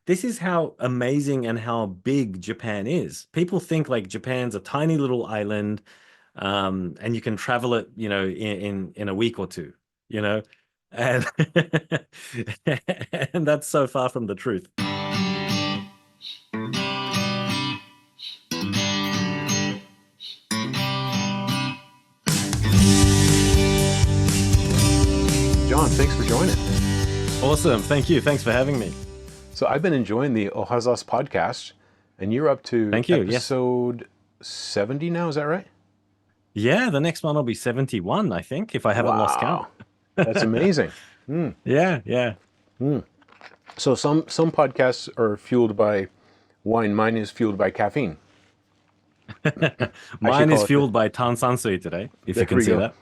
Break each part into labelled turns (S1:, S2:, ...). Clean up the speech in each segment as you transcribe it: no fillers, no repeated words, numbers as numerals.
S1: this is how amazing and how big Japan is. People think like Japan's a tiny little island, and you can travel it, in a week or two, you know, and and that's so far from the truth.
S2: John, thanks for joining.
S1: Awesome. Thank you. Thanks for having me.
S2: So I've been enjoying the Ohazassu podcast, and you're up to
S1: Thank you. Yes.
S2: episode 70 now, is that right?
S1: Yeah, the next one will be 71, I think, if I haven't lost count.
S2: That's amazing.
S1: Yeah, yeah.
S2: So some podcasts are fueled by wine. Mine is fueled by caffeine.
S1: Mine is fueled by tansansui today, if you can see that.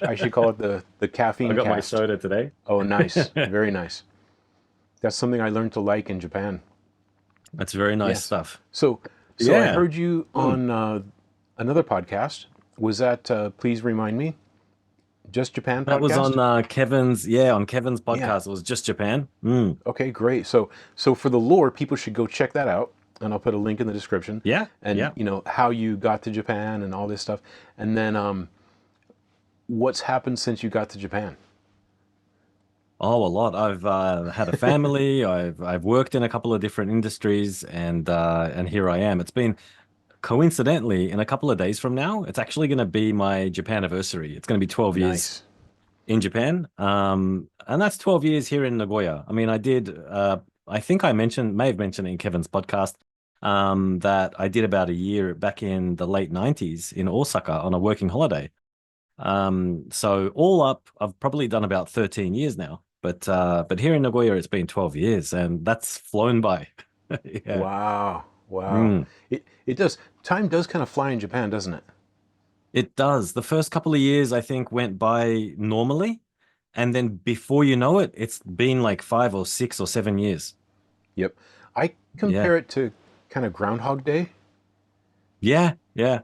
S2: I should call it the caffeine
S1: I got my
S2: cast.
S1: soda today.
S2: Oh, nice. Very nice. That's something I learned to like in Japan.
S1: That's very nice
S2: Yes.
S1: stuff.
S2: So I
S1: Yeah.
S2: heard you on another podcast. Was that, please remind me, Just Japan podcast?
S1: That was on Kevin's podcast.
S2: Yeah.
S1: It was just Japan.
S2: Okay, great. So for the lore, people should go check that out, and I'll put a link in the description.
S1: Yeah,
S2: And
S1: yeah.
S2: how you got to Japan and all this stuff, and then what's happened since you got to Japan?
S1: Oh, a lot. I've had a family. I've worked in a couple of different industries, and here I am. It's been coincidentally in a couple of days from now. It's actually going to be my Japan anniversary. It's going to be 12 years
S2: Nice.
S1: in Japan, and that's 12 years here in Nagoya. I mean, I did. I think I may have mentioned in Kevin's podcast that I did about a year back in the late 90s in Osaka on a working holiday. So all up, I've probably done about 13 years now. But here in Nagoya, it's been 12 years, and that's flown by. Yeah.
S2: Wow. It does. Time does kind of fly in Japan, doesn't it?
S1: It does. The first couple of years, I think, went by normally, and then before you know it, it's been like 5 or 6 or 7 years.
S2: Yep. I compare it to kind of Groundhog Day.
S1: Yeah, yeah.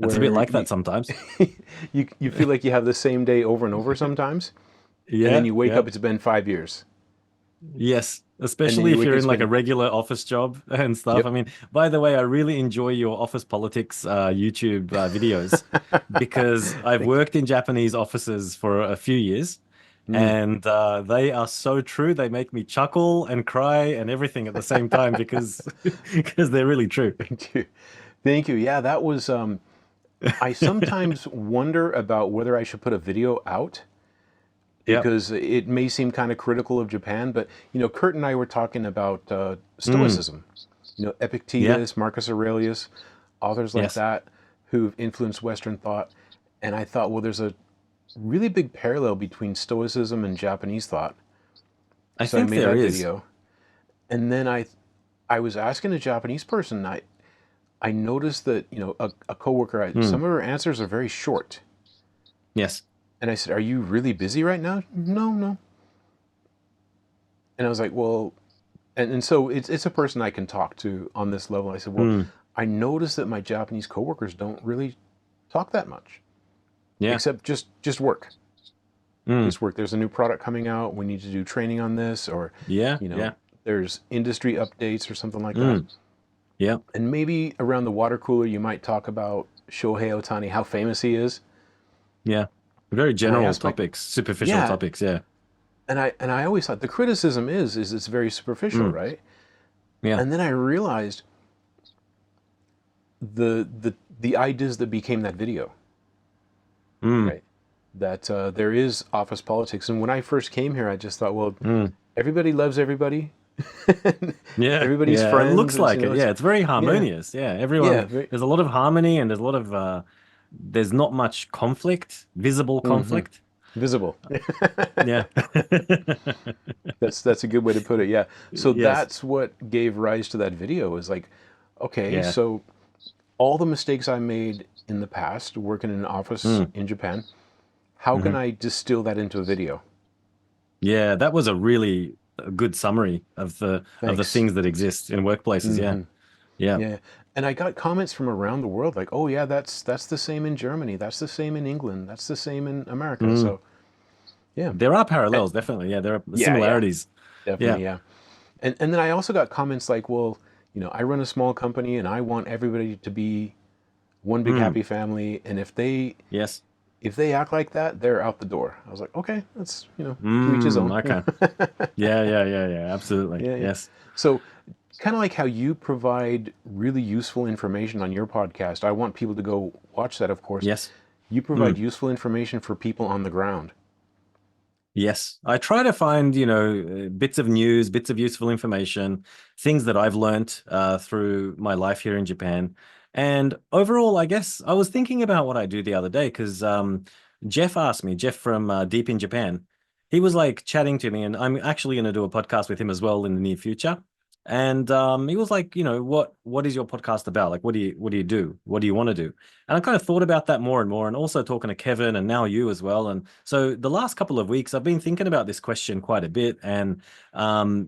S1: It's a bit
S2: Where
S1: like that sometimes.
S2: You feel like you have the same day over and over sometimes,
S1: Yeah.
S2: and then you wake
S1: yeah.
S2: up, it's been 5 years.
S1: Yes, especially
S2: you
S1: if
S2: wake
S1: you're
S2: up
S1: in like a
S2: spend-
S1: regular office job and stuff.
S2: Yep.
S1: I mean, by the way, I really enjoy your office politics YouTube videos because I've worked in Japanese offices for a few years, and they are so true. They make me chuckle and cry and everything at the same time because they're really true.
S2: Thank you. Yeah, that was. I sometimes wonder about whether I should put a video out
S1: Yep.
S2: because it may seem kind of critical of Japan. But Kurt and I were talking about Stoicism. Epictetus, Marcus Aurelius, authors like
S1: Yes.
S2: that who've influenced Western thought. And I thought, well, there's a really big parallel between Stoicism and Japanese thought.
S1: I
S2: So I
S1: think
S2: made
S1: there
S2: that
S1: is.
S2: video, and then I was asking a Japanese person. I noticed that a coworker. Some of her answers are very short,
S1: Yes.
S2: and I said, "Are you really busy right now?" No. And I was like, "Well," and so it's a person I can talk to on this level. I said, "Well, I noticed that my Japanese coworkers don't really talk that much,
S1: Yeah.
S2: except just work." Just work. There's a new product coming out. We need to do training on this, or
S1: Yeah.
S2: you know,
S1: Yeah.
S2: there's industry updates or something like that.
S1: Yeah.
S2: And maybe around the water cooler, you might talk about Shohei Ohtani, how famous he is.
S1: Yeah. Very general
S2: asked my-
S1: topics, superficial
S2: Yeah.
S1: topics. Yeah.
S2: And I always thought the criticism is it's very superficial, right?
S1: Yeah.
S2: And then I realized the ideas that became that video, right? That there is office politics. And when I first came here, I just thought, well, everybody loves everybody.
S1: Yeah,
S2: Everybody's
S1: yeah,
S2: friends.
S1: It looks
S2: and,
S1: like it. Yeah, it's very harmonious. Yeah, everyone.
S2: Yeah,
S1: There's a lot of harmony, and there's a lot of. There's not much conflict, visible conflict.
S2: visible.
S1: Yeah.
S2: That's a good way to put it. Yeah. So
S1: Yes.
S2: that's what gave rise to that video. Is like, okay,
S1: Yeah.
S2: so all the mistakes I made in the past working in an office in Japan, how can I distill that into a video?
S1: Yeah, that was a really good summary of the
S2: Thanks.
S1: things that exist in workplaces. Yeah. Yeah.
S2: Yeah. And I got comments from around the world like, "Oh yeah, that's the same in Germany. That's the same in England. That's the same in America." So, yeah.
S1: There are parallels, definitely. Yeah, there are
S2: Yeah.
S1: similarities.
S2: Definitely, yeah. And then I also got comments like, well, I run a small company and I want everybody to be one big
S1: Mm,
S2: happy family, and
S1: yes.
S2: if they act like that, they're out the door. I was like, okay, that's, to each his
S1: Mm,
S2: own.
S1: okay. Yeah, yeah, yeah, yeah. Absolutely.
S2: Yeah, yeah.
S1: Yes.
S2: So, kind of like how you provide really useful information on your podcast, I want people to go watch that, of course.
S1: Yes.
S2: You provide
S1: Mm.
S2: useful information for people on the ground.
S1: Yes, I try to find, bits of news, bits of useful information, things that I've learnt through my life here in Japan. And overall, I guess I was thinking about what I do the other day because Jeff asked me, Jeff from Deep in Japan, he was like chatting to me, and I'm actually going to do a podcast with him as well in the near future. And he was like, what is your podcast about? Like, what do you do? What do you want to do? And I kind of thought about that more and more, and also talking to Kevin and now you as well. And so the last couple of weeks, I've been thinking about this question quite a bit. And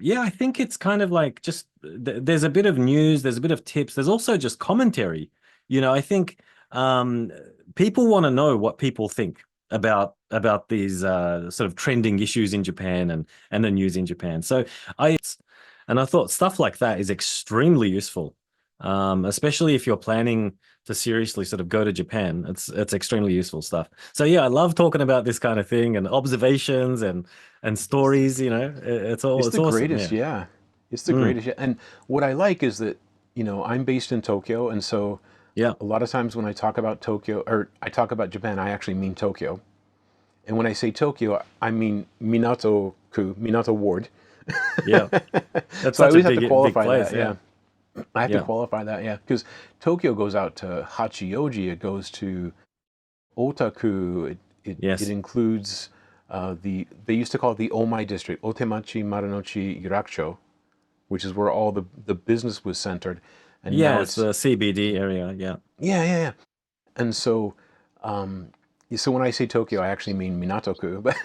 S1: yeah, I think it's kind of like just there's a bit of news, there's a bit of tips, there's also just commentary. I think um, people want to know what people think about these sort of trending issues in Japan and the news in Japan. So I and I thought stuff like that is extremely useful, especially if you're planning to seriously sort of go to Japan. It's extremely useful stuff. So yeah, I love talking about this kind of thing and observations and stories.
S2: It's
S1: It's
S2: the
S1: awesome.
S2: greatest,
S1: Yeah.
S2: yeah. It's the
S1: Mm,
S2: greatest. Yeah. And what I like is that, I'm based in Tokyo, and so
S1: yeah.
S2: a lot of times when I talk about Tokyo or I talk about Japan, I actually mean Tokyo. And when I say Tokyo, I mean Minato-ku, Minato Ward.
S1: Yeah. That's
S2: So I
S1: such a
S2: always have to
S1: big
S2: qualify
S1: place.
S2: that,
S1: Yeah.
S2: yeah. I have to
S1: Yeah.
S2: qualify that, yeah, because Tokyo goes out to Hachioji, it goes to Otaku, it
S1: Yes.
S2: includes they used to call it the Omai district, Otemachi Marunouchi Yurakucho, which is where all the business was centered, and now
S1: Yeah. It's
S2: it's
S1: the CBD area. Yeah.
S2: yeah, yeah, yeah. And so, um, so when I say Tokyo, I actually mean Minato-ku, but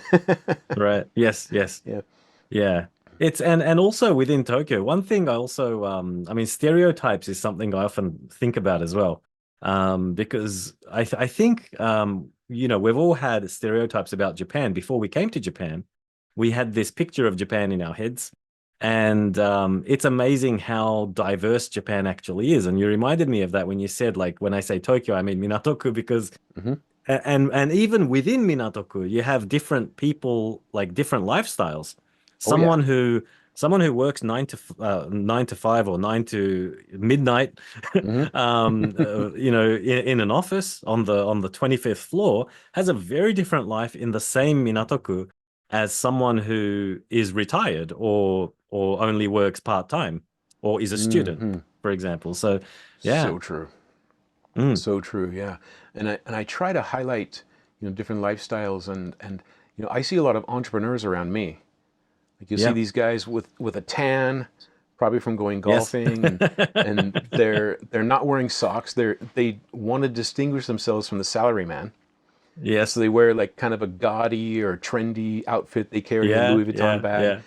S1: Right. Yes. Yes.
S2: yeah.
S1: Yeah. It's and also within Tokyo, one thing I also I mean stereotypes is something I often think about as well. Because I think we've all had stereotypes about Japan before we came to Japan. We had this picture of Japan in our heads. And it's amazing how diverse Japan actually is. And you reminded me of that when you said, like, when I say Tokyo, I mean Minatoku, because
S2: Hmm.
S1: and even within Minatoku, you have different people, like different lifestyles.
S2: Oh yeah.
S1: Someone who someone who works 9 to 5 or 9 to midnight,
S2: Hmm.
S1: in an office on the 25th floor, has a very different life in the same Minatoku as someone who is retired or only works part-time or is a student,
S2: Hmm.
S1: for example. So, yeah.
S2: So true.
S1: Mm,
S2: So true, yeah. And I try to highlight, different lifestyles and I see a lot of entrepreneurs around me. Like you see
S1: yeah.
S2: these guys with a tan, probably from going
S1: Yes.
S2: golfing, and they're not wearing socks. They want to distinguish themselves from the salaryman. So
S1: Yes.
S2: they wear like kind of a gaudy or trendy outfit. They carry a
S1: Yeah,
S2: Louis Vuitton
S1: yeah,
S2: bag,
S1: yeah,
S2: and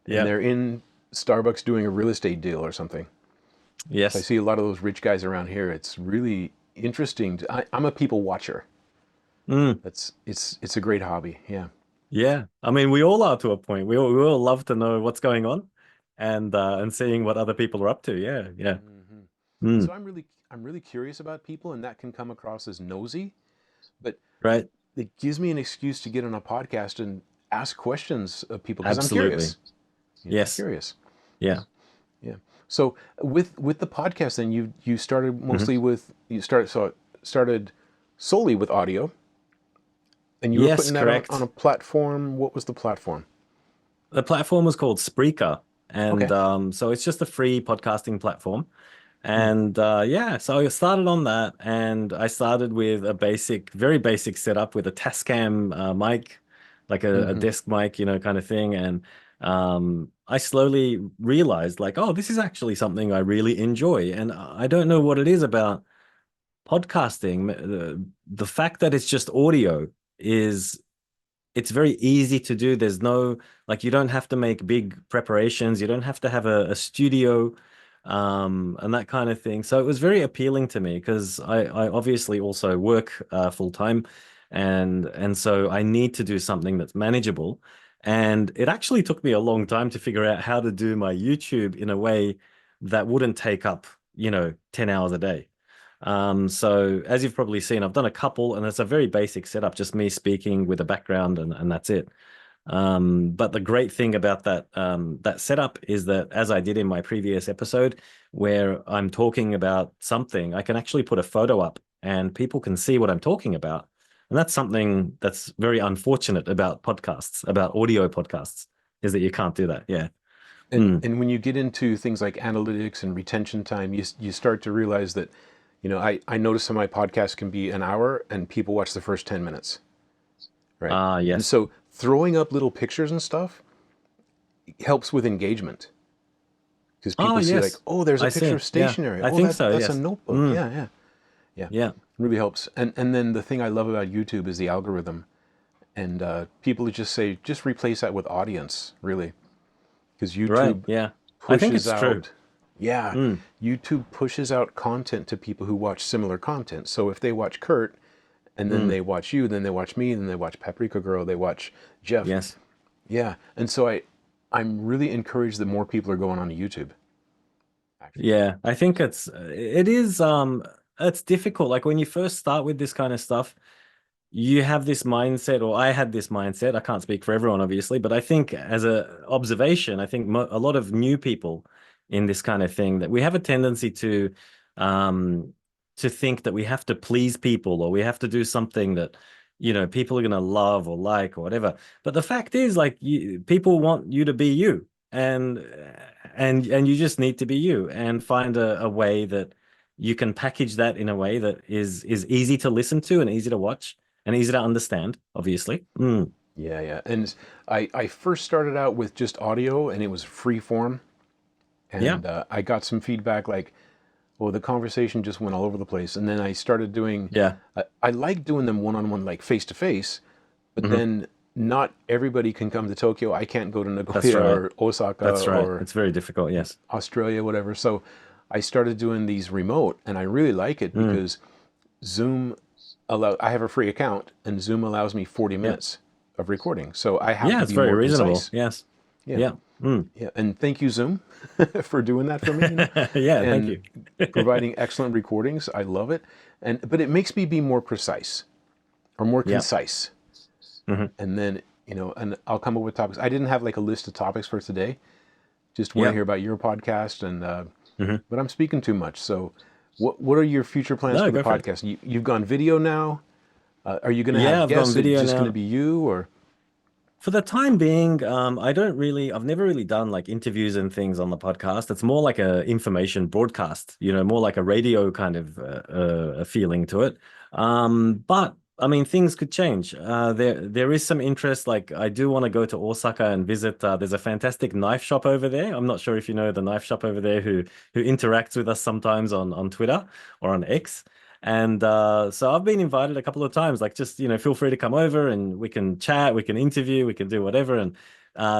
S1: yeah.
S2: they're in Starbucks doing a real estate deal or something. So I
S1: Yes.
S2: see a lot of those rich guys around here. It's really interesting. I'm a people watcher.
S1: Mm,
S2: It's a great hobby. Yeah.
S1: yeah. I mean, we all are to a point. We all love to know what's going on and seeing what other people are up to. Yeah, yeah.
S2: Hmm. And so
S1: Mm,
S2: I'm really curious about people, and that can come across as nosy, but
S1: right.
S2: it gives me an excuse to get on a podcast and ask questions of people because I'm
S1: Absolutely.
S2: curious. I'm
S1: Yes.
S2: curious.
S1: Yeah.
S2: Yeah. So with the podcast, then you started
S1: Hmm.
S2: mostly with started solely with audio, and you were
S1: Yes,
S2: putting that on a
S1: correct.
S2: platform. What was the platform?
S1: The platform was called Spreaker, and
S2: Okay.
S1: so it's just a free podcasting platform.
S2: Hmm.
S1: And yeah, so I started on that, and I started with a very basic setup with a Tascam mic, like a
S2: Hmm.
S1: desk mic, kind of thing. And I slowly realized, like, oh, this is actually something I really enjoy. And I don't know what it is about podcasting. The fact that it's just audio is it's very easy to do. There's no like you don't have to make big preparations. You don't have to have a studio and that kind of thing. So it was very appealing to me because I obviously also work full time and so I need to do something that's manageable. And it actually took me a long time to figure out how to do my YouTube in a way that wouldn't take up, 10 hours a day. So as you've probably seen, I've done a couple, and it's a very basic setup, just me speaking with a background, and that's it. But the great thing about that setup is that, as I did in my previous episode, where I'm talking about something, I can actually put a photo up and people can see what I'm talking about. And that's something that's very unfortunate about podcasts, about audio podcasts, is that you can't do that. Yeah.
S2: And when you get into things like analytics and retention time, you start to realize that, I notice that my podcast can be an hour and people watch the first 10 minutes, right? And
S1: Yes.
S2: so throwing up little pictures and stuff helps with engagement, because people see like,
S1: Yes.
S2: oh, there's a
S1: I
S2: picture
S1: see.
S2: of
S1: Yeah.
S2: stationery.
S1: I
S2: Oh,
S1: think so.
S2: that's a
S1: Yes.
S2: notebook. Yeah.
S1: Yeah.
S2: It really helps. And then the thing I love about YouTube is the algorithm. And people just say, just replace that with audience, really. Because
S1: Right.
S2: YouTube
S1: Yeah. I think
S2: pushes
S1: it's true.
S2: out, yeah, YouTube pushes out content to people who watch similar content. So if they watch Kurt, and then they watch you, then they watch me, then they watch Paprika Girl, they watch Jeff.
S1: Yes.
S2: Yeah. And so I'm really encouraged that more people are going on to YouTube, actually.
S1: Yeah, I think it's difficult. Like when you first start with this kind of stuff, you have this mindset, or I had this mindset. I can't speak for everyone, obviously, but I think as a observation, I think mo a lot of new people in this kind of thing, that we have a tendency um to think that we have to please people, or we have to do something that people are going to love or like or whatever. But the fact is, like, people want you to be you, and you just need to be you and find a way that you can package that in a way that is easy to listen to and easy to watch and easy to understand, obviously.
S2: Yeah. And I first started out with just audio, and it was free form.
S1: Yeah.
S2: And I got some feedback like, well, the conversation just went all over the place. And then I started doing,
S1: Yeah.
S2: I like doing them one-on-one, like face-to-face, but
S1: Mhm.
S2: then not everybody can come to Tokyo. I can't go to
S1: That's
S2: Nagoya
S1: right.
S2: or Osaka
S1: That's right.
S2: or
S1: It's very difficult. Yes.
S2: Australia, whatever. So I started doing these remote, and I really like it
S1: Mm.
S2: because Zoom I have a free account, and Zoom allows me 40
S1: Yep.
S2: minutes of recording. So I have
S1: Yeah,
S2: to
S1: it's
S2: be
S1: very
S2: more
S1: reasonable.
S2: concise.
S1: Yes.
S2: Yeah.
S1: Yeah. Mm.
S2: Yeah. And thank you, Zoom, for doing that for me,
S1: Yeah, thank
S2: and
S1: you.
S2: providing excellent recordings. I love it. But it makes me be more precise or more
S1: Yeah.
S2: concise.
S1: Hmm.
S2: And then, and I'll come up with topics. I didn't have like a list of topics for today. Just want to
S1: Yeah.
S2: hear about your podcast, and
S1: Hmm.
S2: but I'm speaking too much. So what are your future plans
S1: No,
S2: for the
S1: go for it.
S2: podcast? You've gone video now. Are you going to
S1: Yeah,
S2: have
S1: I've gone
S2: guests? Is it
S1: video
S2: just going to
S1: now.
S2: be you, or?
S1: For the time being, I've never really done like interviews and things on the podcast. It's more like a information broadcast, more like a radio kind of a feeling to it. But I mean, things could change. There is some interest. Like, I do want to go to Osaka and visit. There's a fantastic knife shop over there. I'm not sure if you know the knife shop over there, who interacts with us sometimes on Twitter or on X. And so I've been invited a couple of times, like, just, feel free to come over and we can chat, we can interview, we can do whatever. And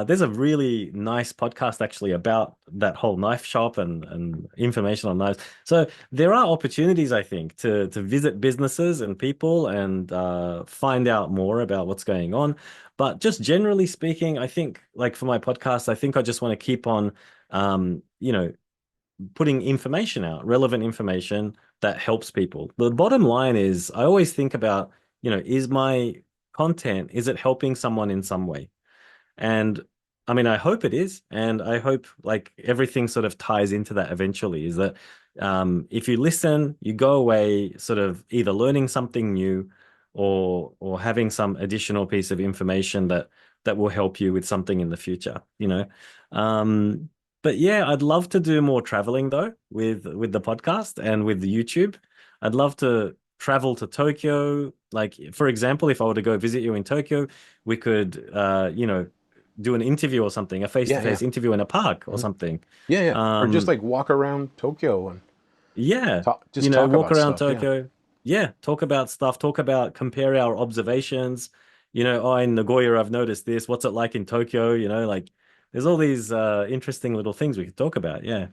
S1: there's a really nice podcast actually about that whole knife shop and information on knives. So there are opportunities, I think, to visit businesses and people and find out more about what's going on. But just generally speaking, I think, like, for my podcast, I think I just want to keep on, putting information out, relevant information that helps people. The bottom line is, I always think about, is my content, is it helping someone in some way? And I mean, I hope it is. And I hope, like, everything sort of ties into that eventually, is that if you listen, you go away sort of either learning something new, or having some additional piece of information that will help you with something in the future. But yeah, I'd love to do more traveling though with the podcast and with the YouTube. I'd love to travel to Tokyo. Like, for example, if I were to go visit you in Tokyo, we could do an interview or something, a
S2: Yeah.
S1: face-to-face interview in a park or
S2: Mhm.
S1: something.
S2: Yeah. Or just
S1: Um,
S2: like walk around Tokyo and
S1: yeah,
S2: talk
S1: walk
S2: about
S1: around
S2: stuff. Yeah.
S1: Tokyo. Yeah, talk about stuff, compare our observations. Oh, in Nagoya, I've noticed this. What's it like in Tokyo? Like, there's all these interesting little things we could talk about. Yeah.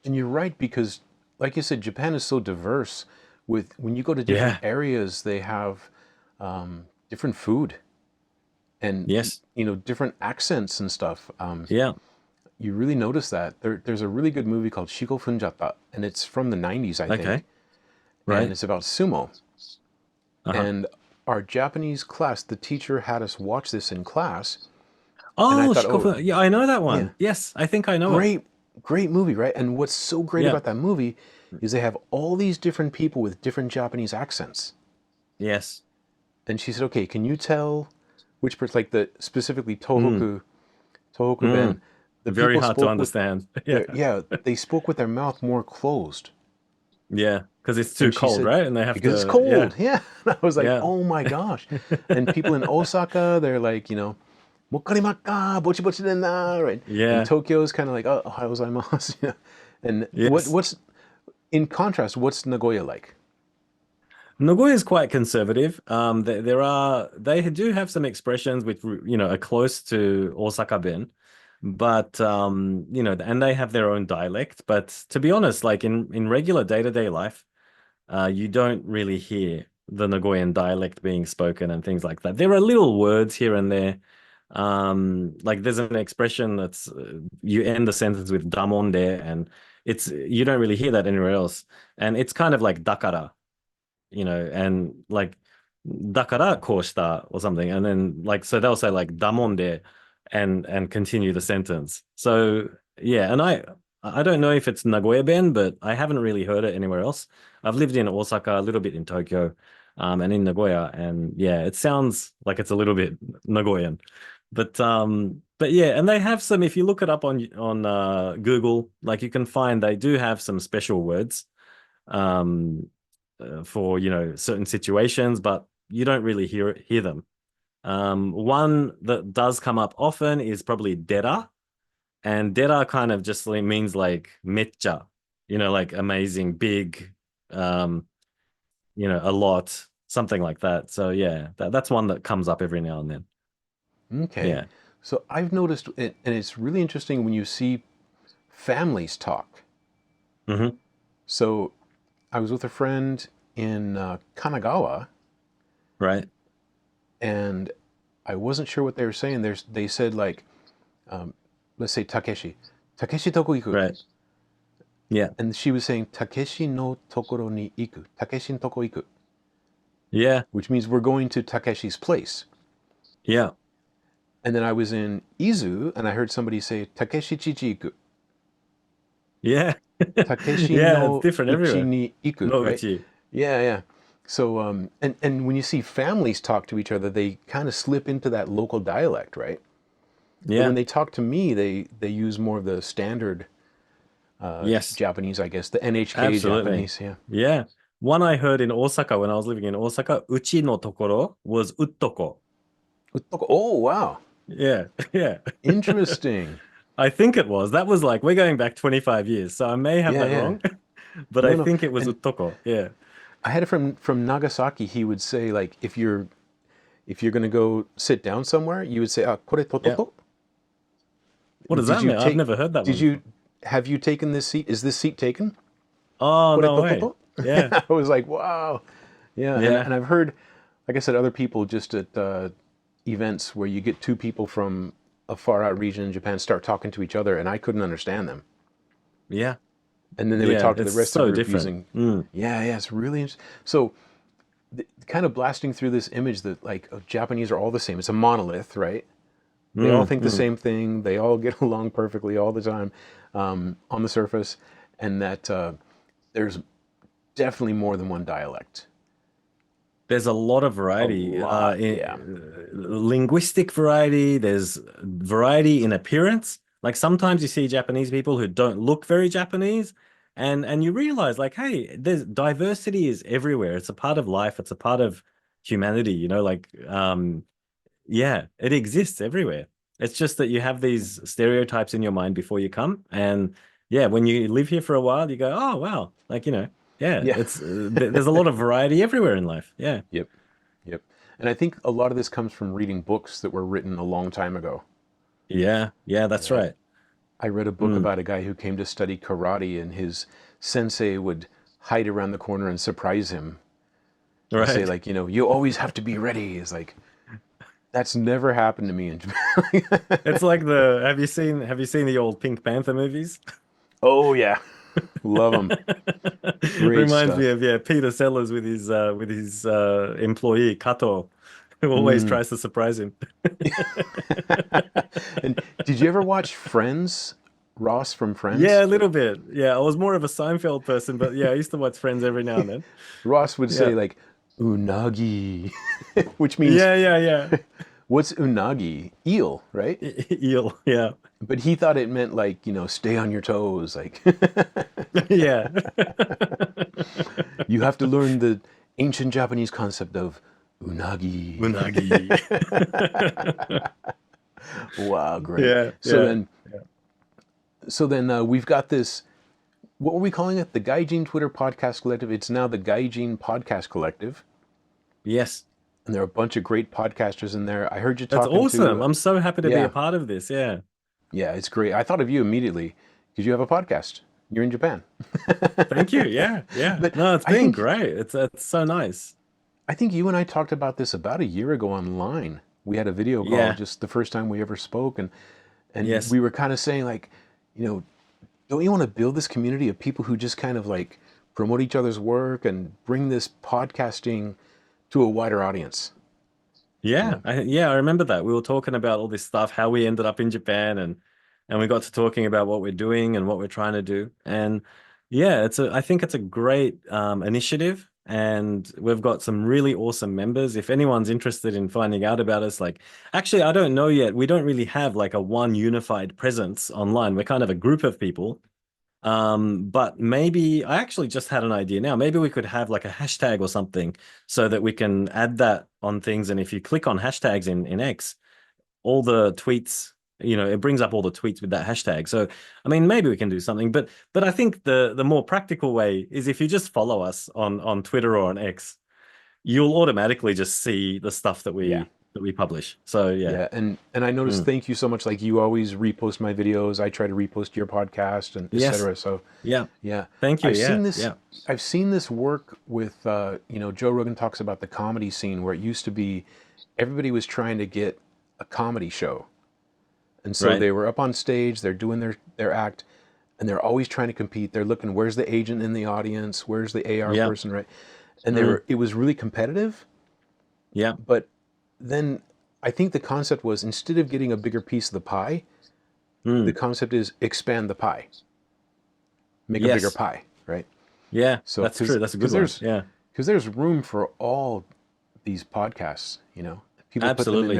S2: And you're right, because like you said, Japan is so diverse. When you go to different
S1: Yeah.
S2: areas, they have different food, and
S1: Yes.
S2: different accents and stuff.
S1: Yeah.
S2: You really notice that. There's a really good movie called Shiko Funjata, and it's from the 90s, I
S1: Okay.
S2: think, and
S1: Right.
S2: it's about sumo.
S1: Uh-huh.
S2: And our Japanese class, the teacher had us watch this in class, and I
S1: Oh,
S2: thought, oh,
S1: Shikofu. Yeah, I know that
S2: yeah,
S1: one. Yes, I think I know it.
S2: great, great movie, right? And what's so great
S1: Yeah.
S2: about that movie is they have all these different people with different Japanese accents.
S1: Yes.
S2: And she said, okay, can you tell which person, like the specifically
S1: Mm.
S2: Tohoku
S1: Mm.
S2: Ben, the
S1: Very
S2: people
S1: hard to
S2: spoke with
S1: understand. Yeah.
S2: their, yeah, they spoke with their mouth more closed.
S1: Yeah. Because it's too
S2: And she
S1: cold,
S2: said,
S1: right? And they have
S2: because it's
S1: to, yeah.
S2: cold. Yeah. And I was like,
S1: Yeah.
S2: oh my gosh. And people in Osaka, they're like, Mokkarimaka, bochi bochi den da, right? And
S1: Yeah.
S2: Tokyo is kind of like, oh, ohayou gozaimasu. Yeah. And
S1: Yes.
S2: what's in contrast, what's Nagoya like?
S1: Nagoya is quite conservative. They do have some expressions which are close to Osaka Ben, but and they have their own dialect. But to be honest, like in regular day-to-day life, you don't really hear the Nagoyan dialect being spoken and things like that. There are little words here and there. Like there's an expression that's you end the sentence with damon there, and it's you don't really hear that anywhere else. And it's kind of like dakara, and like dakara koshita or something, and then like so they'll say like damonde and continue the sentence. So yeah, and I don't know if it's Nagoya Ben, but I haven't really heard it anywhere else. I've lived in Osaka, a little bit in Tokyo, and in Nagoya, and yeah, it sounds like it's a little bit Nagoyan. But yeah, and they have some, if you look it up on Google, like you can find they do have some special words. Um for certain situations, but you don't really hear them. One that does come up often is probably dera, and dera kind of just means like mecha, like amazing, big, um, a lot, something like that. So yeah, that's one that comes up every now and then.
S2: Okay.
S1: Yeah.
S2: So I've noticed it, and it's really interesting when you see families talk.
S1: Hmm.
S2: So I was with a friend in Kanagawa,
S1: Right.
S2: and I wasn't sure what they were saying. They said like, um, let's say Takeshi toko iku,
S1: Right. Yeah.
S2: and she was saying Takeshi no tokoro ni iku, Takeshi no toko iku,
S1: Yeah.
S2: which means we're going to Takeshi's place.
S1: Yeah.
S2: And then I was in Izu, and I heard somebody say Takeshi chichi iku,
S1: Yeah.
S2: Takeshi
S1: Yeah. It's
S2: no
S1: different
S2: uchi
S1: everywhere.
S2: ni iku,
S1: No
S2: right?
S1: uchi.
S2: Yeah, yeah. So, and when you see families talk to each other, they kind of slip into that local dialect, right? But when
S1: Yeah.
S2: they talk to me, they use more of the standard
S1: Yes.
S2: Japanese, I guess, the NHK
S1: Absolutely.
S2: Japanese. Yeah.
S1: Yeah. One I heard in Osaka when I was living in Osaka, uchi no tokoro was uttoko.
S2: Oh, wow.
S1: Yeah. Yeah.
S2: Interesting.
S1: I think it was. That was like, we're going back 25 years, so I may have
S2: Yeah,
S1: that
S2: yeah.
S1: wrong, but
S2: No,
S1: I
S2: no.
S1: think it was
S2: And
S1: uttoko. Yeah.
S2: I had it from Nagasaki. He would say like if you're gonna go sit down somewhere, you would say, "Ah, kore
S1: Yeah.
S2: totoko."
S1: What does
S2: Did
S1: that
S2: you
S1: mean? I've
S2: take?
S1: never heard that
S2: Did
S1: one
S2: you
S1: before.
S2: have you taken this seat? Is this seat taken?
S1: Oh,
S2: Kore
S1: no way.
S2: totoko.
S1: Yeah.
S2: I was like, wow. Yeah, and
S1: Yeah.
S2: and I've heard, like I said, other people just at events where you get two people from a far out region in Japan start talking to each other, and I couldn't understand them.
S1: Yeah.
S2: And then they would
S1: Yeah.
S2: talk to the
S1: It's
S2: rest of the
S1: so
S2: group
S1: different.
S2: using,
S1: Mm.
S2: yeah, yeah, it's really interesting. So, kind of blasting through this image that like Japanese are all the same. It's a monolith, right? They all
S1: Mm.
S2: think the
S1: Mm.
S2: same thing. They all get along perfectly all the time on the surface, and that there's definitely more than one dialect.
S1: There's a lot of
S2: A
S1: variety,
S2: lot, yeah.
S1: linguistic variety. There's variety in appearance. Like sometimes you see Japanese people who don't look very Japanese, and you realize like, hey, there's diversity is everywhere. It's a part of life. It's a part of humanity. Like yeah, it exists everywhere. It's just that you have these stereotypes in your mind before you come, and yeah, when you live here for a while, you go, oh wow, like yeah,
S2: Yeah.
S1: it's there's a lot of variety everywhere in life. Yeah.
S2: Yep. Yep. And I think a lot of this comes from reading books that were written a long time ago.
S1: Yeah, yeah, that's
S2: Right.
S1: right.
S2: I read a book
S1: Mm,
S2: about a guy who came to study karate, and his sensei would hide around the corner and surprise him and say,
S1: right.
S2: like, you always have to be ready. Is like, That's never happened to me in
S1: It's
S2: Japan.
S1: like have you seen the old Pink Panther movies?
S2: Oh yeah, love them. Great
S1: Reminds me
S2: stuff.
S1: of, yeah, Peter Sellers with his employee Kato, who always
S2: Mm.
S1: tries to surprise him.
S2: And did you ever watch Friends? Ross from
S1: Yeah,
S2: Friends?
S1: a little bit. Yeah, I was more of a Seinfeld person, but yeah, I used to watch Friends every now and then.
S2: Ross would
S1: Yeah.
S2: say like unagi, which means
S1: Yeah, yeah, yeah.
S2: what's unagi? Eel, right?
S1: Eel. Yeah.
S2: But he thought it meant like, stay on your toes. Like
S1: Yeah.
S2: you have to learn the ancient Japanese concept of unagi.
S1: Unagi.
S2: Wow, great.
S1: Yeah,
S2: So
S1: yeah.
S2: then, we've got this. What were we calling it? The Gaijin Twitter Podcast Collective. It's now the Gaijin Podcast Collective,
S1: Yes.
S2: and there are a bunch of great podcasters in there. I heard you
S1: That's
S2: talking
S1: awesome.
S2: to.
S1: I'm so happy to be a
S2: Yeah,
S1: part of this. Yeah.
S2: yeah, it's great. I thought of you immediately because you have a podcast. You're in Japan,
S1: Thank you. Yeah, yeah.
S2: but
S1: No, it's
S2: I
S1: been
S2: think
S1: great. It's so nice.
S2: I think you and I talked about this about a year ago online. We had a video call
S1: Yeah.
S2: just the first time we ever spoke, and
S1: Yes.
S2: we were kind of saying like, you know, don't you want to build this community of people who just kind of like promote each other's work and bring this podcasting to a wider audience? You
S1: Yeah,
S2: know?
S1: I remember that. We were talking about all this stuff, how we ended up in Japan, and we got to talking about what we're doing and what we're trying to do. And yeah, I think it's a great initiative, and we've got some really awesome members. If anyone's interested in finding out about us, like, actually, I don't know yet. We don't really have like a one unified presence online. We're kind of a group of people. But maybe I actually just had an idea now. Maybe we could have like a hashtag or something so that we can add that on things. And if you click on hashtags in X, all the tweets, it brings up all the tweets with that hashtag. So, I mean, maybe we can do something. But I think the more practical way is if you just follow us on Twitter or on X, you'll automatically just see the stuff
S2: Yeah.
S1: that we publish. So yeah.
S2: Yeah, and I noticed.
S1: Mm.
S2: Thank you so much. Like you always repost my videos. I try to repost your podcast and
S1: Yes.
S2: etc. So
S1: Yeah.
S2: yeah,
S1: Thank you.
S2: I've
S1: Yeah.
S2: seen this.
S1: Yeah.
S2: I've seen this work with Joe Rogan talks about the comedy scene where it used to be everybody was trying to get a comedy show, and so
S1: Right.
S2: they were up on stage. They're doing their act, and they're always trying to compete. They're looking where's the agent in the audience, where's the AR
S1: Yeah.
S2: person, right? And they
S1: Mm.
S2: were. It was really competitive,
S1: Yeah.
S2: but then I think the concept was instead of getting a bigger piece of the pie, the
S1: Mm.
S2: concept is expand the pie, make a bigger
S1: Yes.
S2: pie, right?
S1: Yeah,
S2: So
S1: that's true. That's a good one. Yeah,
S2: because there's room for all these podcasts, people put them
S1: absolutely.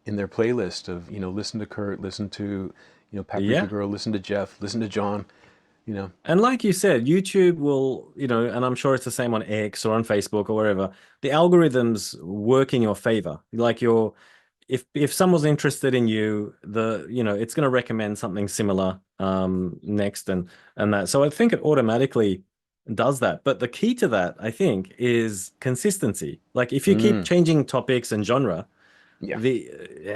S2: in their playlist of listen to Kurt, listen to Paprika
S1: Yeah.
S2: Girl, listen to Jeff, listen to John, you know.
S1: And like you said, YouTube will, and I'm sure it's the same on X or on Facebook or wherever, the algorithms work in your favor. Like if someone's interested in you, it's going to recommend something similar next and that. So I think it automatically does that. But the key to that, I think, is consistency. Like if you keep
S2: Mm,
S1: changing topics and genre,
S2: yeah,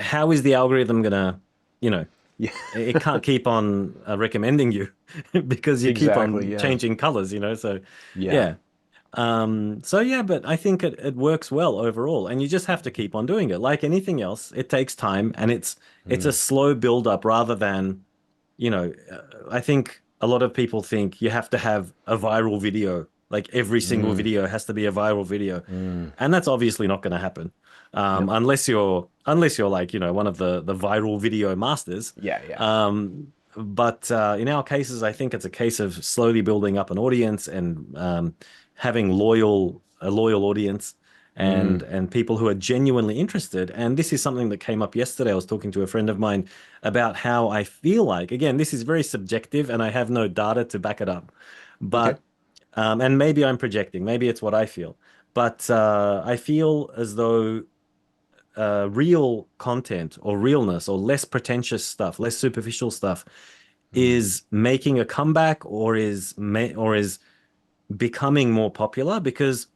S1: how is the algorithm gonna, you know,
S2: yeah,
S1: it can't keep on recommending you because you keep
S2: exactly,
S1: on
S2: yeah,
S1: changing colors, so
S2: yeah,
S1: yeah. So yeah, but I think it works well overall, and you just have to keep on doing it. Like anything else, it takes time, and it's a
S2: mm,
S1: slow build up rather than, I think a lot of people think you have to have a viral video, like every single
S2: mm,
S1: video has to be a viral video,
S2: mm,
S1: and that's obviously not going to happen,
S2: yep,
S1: unless you're like one of the viral video masters.
S2: yeah, yeah,
S1: But in our cases, I think it's a case of slowly building up an audience and having a loyal audience
S2: mm,
S1: and people who are genuinely interested. And this is something that came up yesterday. I was talking to a friend of mine about how I feel like, again, this is very subjective and I have no data to back it up.
S2: okay,
S1: But and maybe I'm projecting, maybe it's what I feel. But I feel as though real content or realness or less pretentious stuff, less superficial stuff
S2: mm,
S1: is making a comeback or is becoming more popular because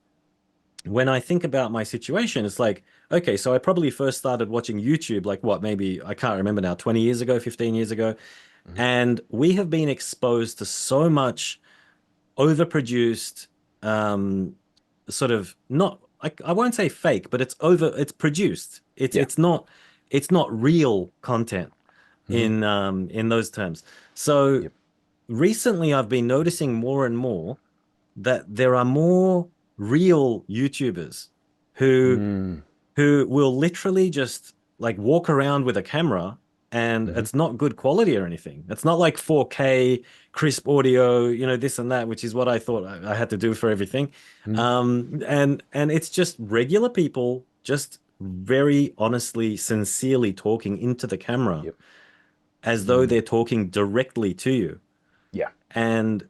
S1: when I think about my situation, it's like, okay, so I probably first started watching YouTube like what, maybe I can't remember now, 20 years ago, 15 years ago.
S2: mhm,
S1: And we have been exposed to so much overproduced, sort of not I won't say fake, but it's produced. It's
S2: Yeah.
S1: it's not it's not real content
S2: Hmm.
S1: in those terms. So
S2: Yep.
S1: recently I've been noticing more and more that there are more real YouTubers who
S2: Mm.
S1: who will literally just like walk around with a camera and
S2: Hmm.
S1: it's not good quality or anything. It's not like 4K crisp audio, this and that, which is what I thought I had to do for everything.
S2: Hmm.
S1: And it's just regular people just very honestly, sincerely talking into the camera
S2: Yep.
S1: as though
S2: Mm.
S1: they're talking directly to you.
S2: Yeah.
S1: And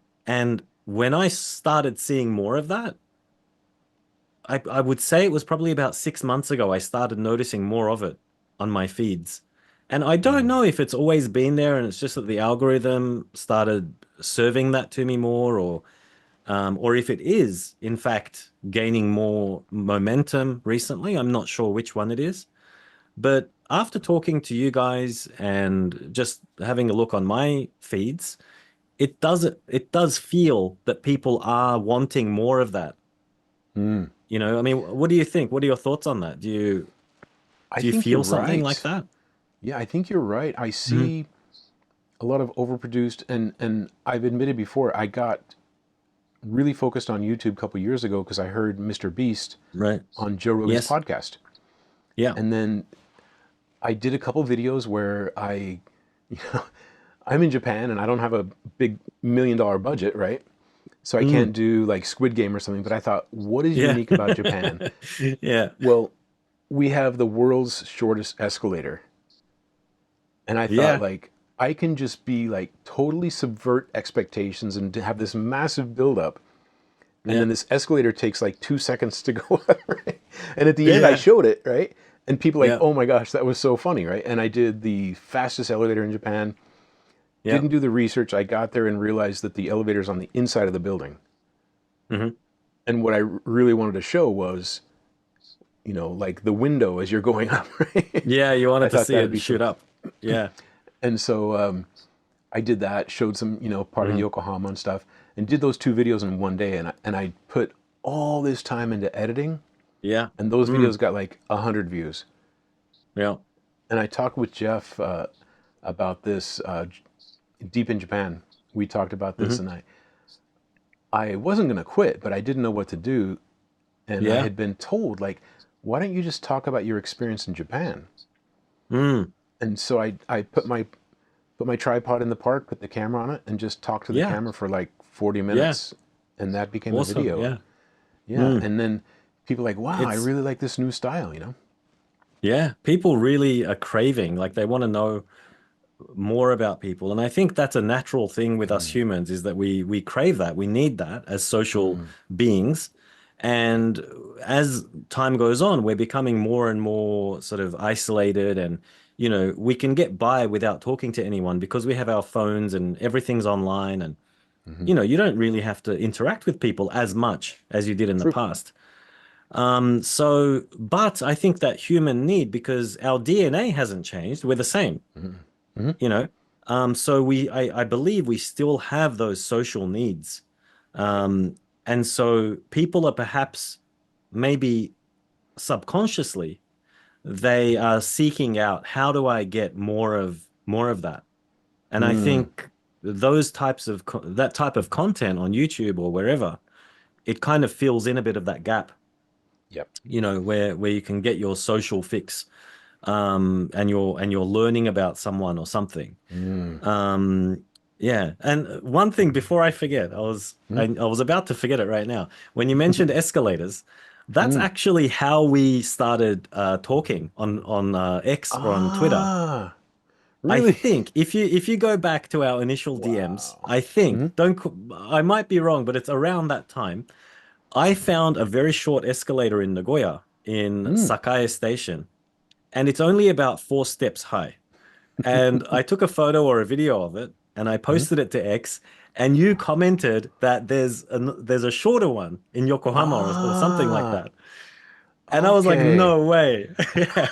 S1: when I started seeing more of that, I would say it was probably about 6 months ago I started noticing more of it on my feeds. And I don't
S2: Mm.
S1: know if it's always been there and it's just that the algorithm started serving that to me more, or if it is, in fact, gaining more momentum recently. I'm not sure which one it is. But after talking to you guys and just having a look on my feeds, it does feel that people are wanting more of that.
S2: Mm.
S1: I mean, what do you think? What are your thoughts on that? Do you
S2: I
S1: do you
S2: think you're
S1: feel something like
S2: right.
S1: that?
S2: Yeah, I think you're right. I
S1: Hmm.
S2: see a lot of overproduced, and I've admitted before I got really focused on YouTube a couple years ago because I heard Mr. Beast
S1: Right.
S2: on Joe Rogan's
S1: Yes.
S2: podcast.
S1: Yeah.
S2: And then I did a couple videos where you know, I'm in Japan and I don't have a big $1 million budget, right? So I
S1: Mm.
S2: can't do like Squid Game or something. But I thought, what is
S1: Yeah.
S2: unique about Japan?
S1: Yeah.
S2: Well, we have the world's shortest escalator. And I thought,
S1: Yeah.
S2: like, I can just be like totally subvert expectations and to have this massive buildup. And
S1: Yeah.
S2: then this escalator takes like 2 seconds to go up, right? And at the end, I
S1: Yeah.
S2: showed it, right? And people like,
S1: Yeah.
S2: oh my gosh, that was so funny, right? And I did the fastest elevator in Japan.
S1: Yeah.
S2: Didn't do the research. I got there and realized that the elevator's on the inside of the building.
S1: Hmm.
S2: And what I really wanted to show was, like the window as you're going up, right?
S1: Yeah. You
S2: I
S1: wanted to
S2: thought
S1: see
S2: that'd
S1: it
S2: be
S1: shoot
S2: cool.
S1: up. Yeah.
S2: And so I did that, showed some, part of
S1: Hmm.
S2: Yokohama and stuff, and did those two videos in one day. And I put all this time into editing,
S1: Yeah.
S2: and those
S1: Mm.
S2: videos got like 100 views.
S1: Yeah.
S2: And I talked with Jeff about this deep in Japan. We talked about this,
S1: Hmm.
S2: and I wasn't going to quit, but I didn't know what to do. And I
S1: Yeah.
S2: had been told, like, why don't you just talk about your experience in Japan?
S1: Mm.
S2: And so I put my tripod in the park, put the camera on it, and just talked to the
S1: Yeah.
S2: camera for like 40
S1: Yeah.
S2: minutes, and that became a
S1: Awesome.
S2: video.
S1: Yeah.
S2: Yeah,
S1: Mm.
S2: and then people like, wow, I
S1: It's
S2: really like this new style.
S1: Yeah. People really are craving, like they want to know more about people. And I think that's a natural thing with us
S2: Mm.
S1: humans is that we crave that. We need that as social
S2: Mm.
S1: beings. And as time goes on, we're becoming more and more sort of isolated and we can get by without talking to anyone because we have our phones and everything's online and
S2: Hmm.
S1: you don't really have to interact with people as much as you did in the
S2: True.
S1: past. But I think that human need, because our DNA hasn't changed, we're the same
S2: Hmm. Hmm.
S1: you know so I believe we still have those social needs, um and so people are perhaps maybe subconsciously they are seeking out, how do I get more of that? And I
S2: Mm.
S1: think that type of content on YouTube or wherever, it kind of fills in a bit of that gap,
S2: Yep.
S1: where you can get your social fix, and you're learning about someone or something.
S2: Mm.
S1: Um, yeah. And one thing before I forget,
S2: Mm.
S1: I was about to forget it right now. When you mentioned escalators, that's
S2: Mm.
S1: actually how we started talking on X or on Twitter.
S2: Ah,
S1: I
S2: really?
S1: think if you go back to our initial DMs,
S2: Wow.
S1: I think
S2: Hmm.
S1: I might be wrong, but it's around that time. I found a very short escalator in Nagoya in
S2: Mm.
S1: Sakae Station, and it's only about 4 steps high. And I took a photo or a video of it and I
S2: Hmm.
S1: posted it to X. And you commented that there's a shorter one in Yokohama or something like
S2: Ah,
S1: that. And I was like,
S2: okay.
S1: no way. Yeah.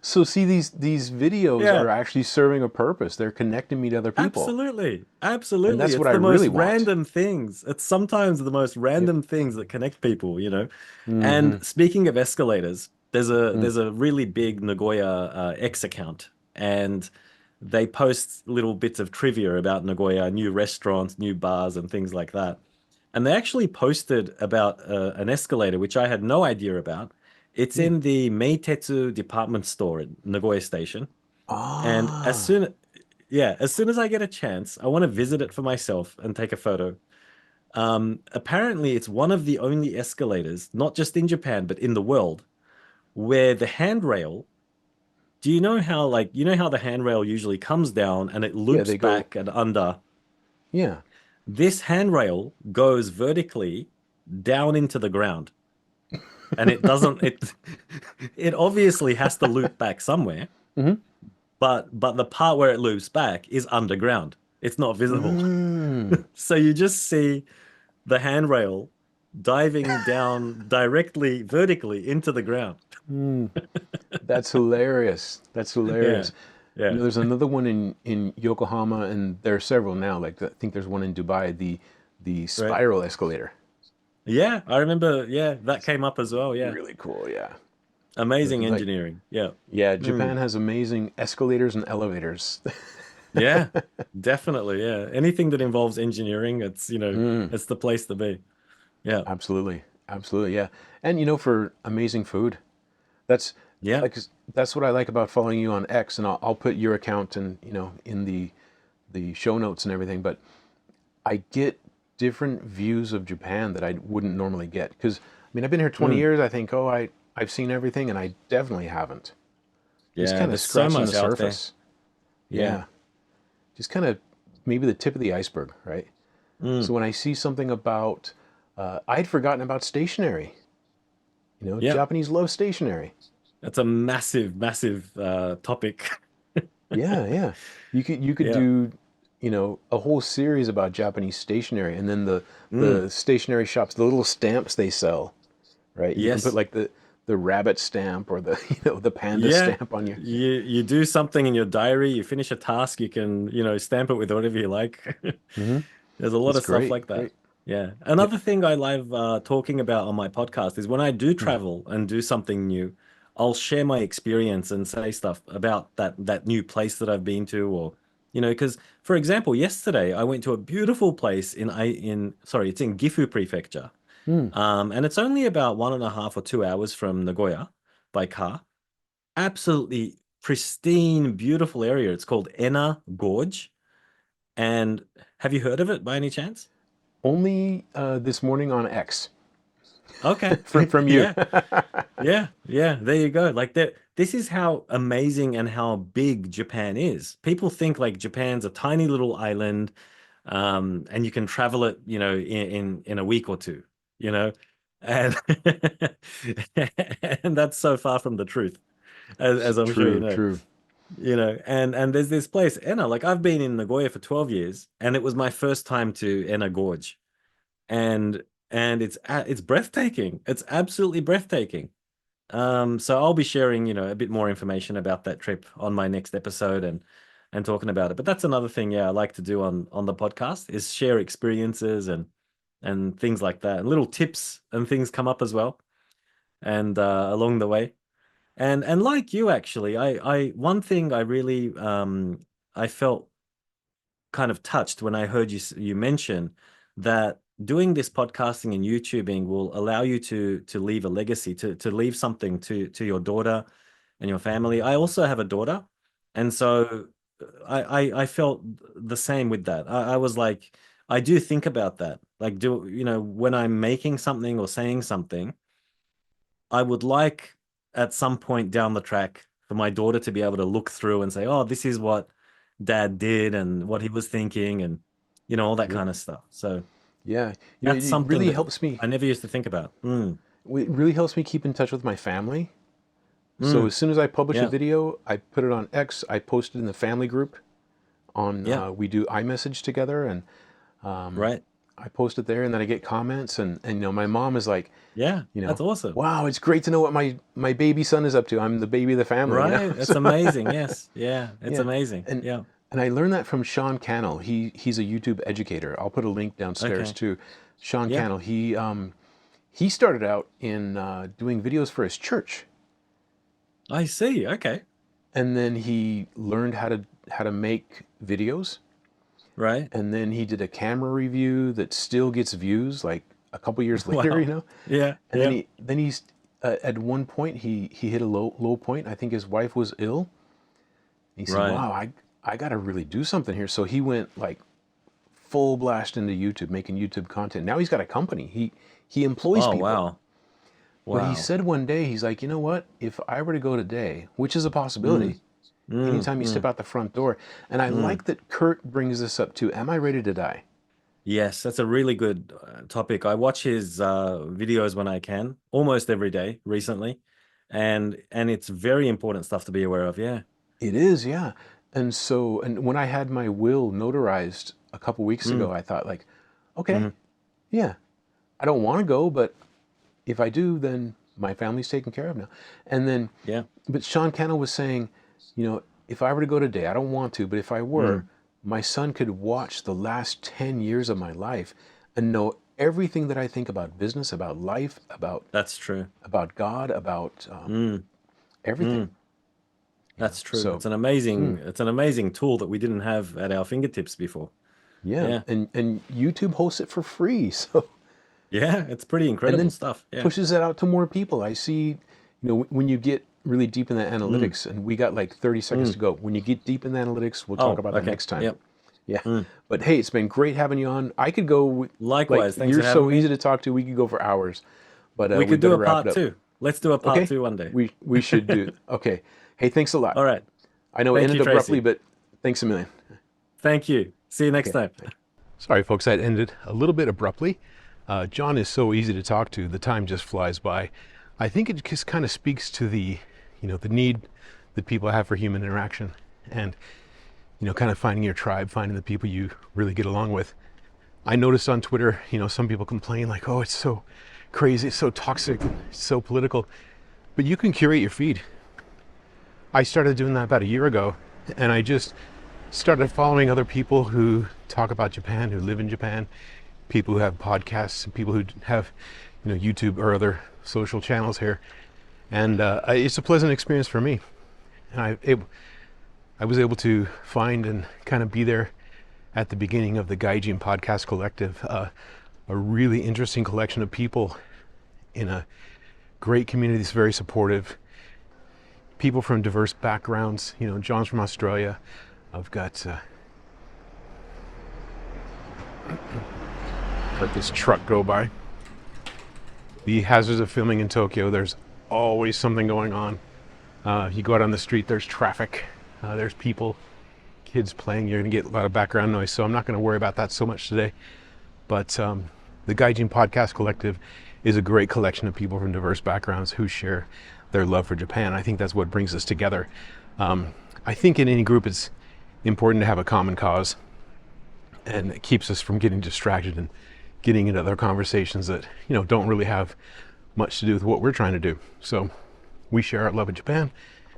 S2: So see, these videos
S1: Yeah.
S2: are actually serving a purpose. They're connecting me to other people,
S1: Absolutely.
S2: and
S1: Absolutely.
S2: that's what
S1: It's
S2: I
S1: the most
S2: really want.
S1: random things. It's sometimes the most
S2: Yep.
S1: random things that connect people, you know.
S2: Mm-hmm.
S1: And speaking of escalators,
S2: Mm.
S1: there's a really big Nagoya X account, and they post little bits of trivia about Nagoya, new restaurants, new bars, and things like that. And they actually posted about an escalator, which I had no idea about. It's
S2: Mm.
S1: in the Meitetsu department store at Nagoya Station. And
S2: Ah,
S1: as soon as I get a chance, I want to visit it for myself and take a photo. Apparently, it's one of the only escalators, not just in Japan, but in the world, where the handrail, do you know how, like, you know how the handrail usually comes down and it
S2: yeah,
S1: loops
S2: they go.
S1: back and under?
S2: Yeah.
S1: This handrail goes vertically down into the ground. And it doesn't, it obviously has to loop back somewhere,
S2: Mm-hmm.
S1: but the part where it loops back is underground. It's not visible.
S2: Mm.
S1: So you just see the handrail diving down directly, vertically into the ground.
S2: Mm. That's hilarious. That's
S1: Yeah.
S2: hilarious.
S1: Yeah.
S2: There's another one in Yokohama, and there are several now. Like I think there's one in Dubai, the
S1: Right.
S2: spiral escalator.
S1: Yeah. I remember. Yeah. That came up as well. Yeah.
S2: Really cool. Yeah.
S1: Amazing
S2: Like
S1: engineering. Yeah.
S2: yeah,
S1: Mm.
S2: Japan has amazing escalators and elevators.
S1: Yeah. Definitely. Yeah. Anything that involves engineering,
S2: Mm.
S1: it's the place to be. Yeah.
S2: Absolutely. Absolutely. Yeah. And for amazing food. That's
S1: Yeah.
S2: like that's what I like about following you on X, and I'll put your account and in the show notes and everything. But I get different views of Japan that I wouldn't normally get because I've been here 20
S1: Mm.
S2: years. I think I've seen everything, and I definitely haven't. Just
S1: Yeah.
S2: kind of
S1: There's so
S2: scratching the
S1: much out there.
S2: surface.
S1: Yeah.
S2: Yeah, just kind of maybe the tip of the iceberg, right?
S1: Mm.
S2: So when I see something about, I'd forgotten about stationery.
S1: Yeah.
S2: Japanese love stationery.
S1: That's a massive, massive topic.
S2: Yeah, yeah. You could
S1: Yeah.
S2: do, a whole series about Japanese stationery, and then the
S1: Mm.
S2: the stationery shops, the little stamps they sell, right? You can put
S1: Yes.
S2: like the rabbit stamp or the the panda
S1: Yeah.
S2: stamp on your.
S1: You do something in your diary, you finish a task, you can, stamp it with whatever you like.
S2: Hmm.
S1: There's a lot
S2: It's
S1: of stuff
S2: great,
S1: like that.
S2: great.
S1: Yeah.
S2: Yeah.
S1: Another thing I love talking about on my podcast is when I do
S2: Mm.
S1: travel and do something new, I'll share my experience and say stuff about that new place that I've been to, or because for example, yesterday I went to a beautiful place it's in Gifu Prefecture.
S2: Mm.
S1: And it's only about 1.5 or 2 hours from Nagoya by car. Absolutely pristine, beautiful area. It's called Enna Gorge. And have you heard of it by any chance?
S2: Only this morning on X
S1: Okay.
S2: from you.
S1: Yeah. Yeah. Yeah. There you go. Like that. This is how amazing and how big Japan is. People think like Japan's a tiny little island, and you can travel it, in a week or two, you know, and and that's so far from the truth, as I'm sure you
S2: True,
S1: know.
S2: true.
S1: And there's this place, Enna. Like I've been in Nagoya for 12 years, and it was my first time to Enna Gorge, and it's breathtaking. It's absolutely breathtaking. So I'll be sharing, a bit more information about that trip on my next episode and talking about it. But that's another thing, yeah, I like to do on the podcast is share experiences and things like that, and little tips and things come up as well, and along the way. And like you actually, I one thing I really I felt kind of touched when I heard you mention that doing this podcasting and YouTubing will allow you to leave a legacy, to leave something to your daughter and your family. I also have a daughter, and so I felt the same with that. I was like, I do think about that. Like, when I'm making something or saying something, I would like at some point down the track for my daughter to be able to look through and say, "Oh, this is what dad did and what he was thinking," and all that
S2: Yep.
S1: kind of stuff. So
S2: Yeah.
S1: that's
S2: It
S1: something
S2: really
S1: that
S2: helps me.
S1: I never used to think about.
S2: It really helps me keep in touch with my family. So
S1: Mm,
S2: as soon as I publish a
S1: yeah,
S2: video, I put it on X. I post it in the family group. On
S1: yeah,
S2: we do iMessage together, and
S1: right.
S2: I post it there, and then I get comments, and my mom is like,
S1: Yeah, that's awesome.
S2: wow, it's great to know what my baby son is up to. I'm the baby of the family.
S1: Right. It's amazing. Yes. Yeah. It's
S2: Yeah.
S1: amazing.
S2: And
S1: Yeah.
S2: and I learned that from Sean Cannell. He's a YouTube educator. I'll put a link downstairs
S1: Okay.
S2: to Sean
S1: Yeah.
S2: Cannell. He started out in doing videos for his church,
S1: I see. Okay.
S2: and then he learned how to make videos,
S1: Right.
S2: and then he did a camera review that still gets views like a couple years later.
S1: Wow. Yeah.
S2: And
S1: Yeah.
S2: then he's at one point he hit a low point. I think his wife was ill. He said,
S1: Right.
S2: "Wow, I got to really do something here." So he went like full blast into YouTube, making YouTube content. Now he's got a company. He employs
S1: Oh,
S2: people.
S1: wow.
S2: But he
S1: Wow.
S2: said one day, he's like, you know what? If I were to go today, which is a possibility, anytime you step out the front door, and I like that Kurt brings this up too. Am I ready to die?
S1: Yes, that's a really good topic. I watch his videos when I can, almost every day recently, and it's very important stuff to be aware of. Yeah.
S2: It is, yeah. And when I had my will notarized a couple weeks ago, I thought like, okay, yeah, I don't want to go, but if I do, then my family's taken care of now. And then,
S1: Yeah.
S2: but Sean Cannell was saying, if I were to go today, I don't want to, but if I were, my son could watch the last 10 years of my life and know everything that I think about business, about life,
S1: That's true.
S2: about God, about everything.
S1: That's true.
S2: So,
S1: It's an amazing tool that we didn't have at our fingertips before.
S2: yeah.
S1: Yeah.
S2: And YouTube hosts it for free. So,
S1: Yeah, it's pretty
S2: and
S1: incredible
S2: then
S1: stuff. Yeah.
S2: pushes it out to more people. I see, when you get really deep in the analytics, and we got like 30 seconds to go. When you get deep in the analytics, we'll talk about that
S1: okay.
S2: next time.
S1: Yep.
S2: Yeah. But hey, it's been great having you on. I could go.
S1: Likewise. Thanks
S2: You're
S1: for having
S2: so
S1: me.
S2: easy to talk to. We could go for hours. But
S1: We could do
S2: better
S1: a
S2: wrap
S1: part
S2: it up.
S1: two. Let's do a part
S2: Okay.
S1: two one day.
S2: We should do. Okay. Hey, thanks a lot.
S1: All right.
S2: I know it
S1: Thank
S2: ended
S1: you,
S2: abruptly,
S1: Tracy.
S2: but thanks a million.
S1: Thank you. See you next time.
S2: Sorry, folks, that ended a little bit abruptly. John is so easy to talk to. The time just flies by. I think it just kind of speaks to the need that people have for human interaction, and kind of finding your tribe, finding the people you really get along with. I noticed on Twitter, some people complain like, "Oh, it's so crazy, it's so toxic, it's so political," but you can curate your feed. I started doing that about a year ago, and I just started following other people who talk about Japan, who live in Japan, people who have podcasts, people who have, YouTube or other social channels here, and it's a pleasant experience for me. And I was able to find and kind of be there at the beginning of the Gaijin Podcast Collective, a really interesting collection of people in a great community that's very supportive. People from diverse backgrounds. John's from Australia. I've got let this truck go by. The hazards of filming in Tokyo. There's always something going on. You go out on the street, there's traffic, there's people, kids playing. You're going to get a lot of background noise, so I'm not going to worry about that so much today. But the Gaijin Podcast Collective is a great collection of people from diverse backgrounds who share their love for Japan. I think that's what brings us together. I think in any group it's important to have a common cause, and it keeps us from getting distracted and getting into other conversations that don't really have much to do with what we're trying to do. So we share our love of Japan.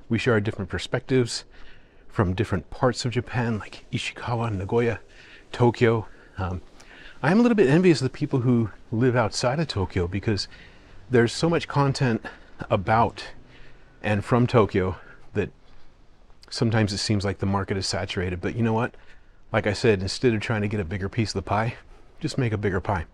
S2: We share our different perspectives from different parts of Japan, like Ishikawa, Nagoya, Tokyo. I am a little bit envious of the people who live outside of Tokyo, because there's so much content about and from Tokyo that sometimes it seems like the market is saturated. But you know what? Like I said, instead of trying to get a bigger piece of the pie, just make a bigger pie.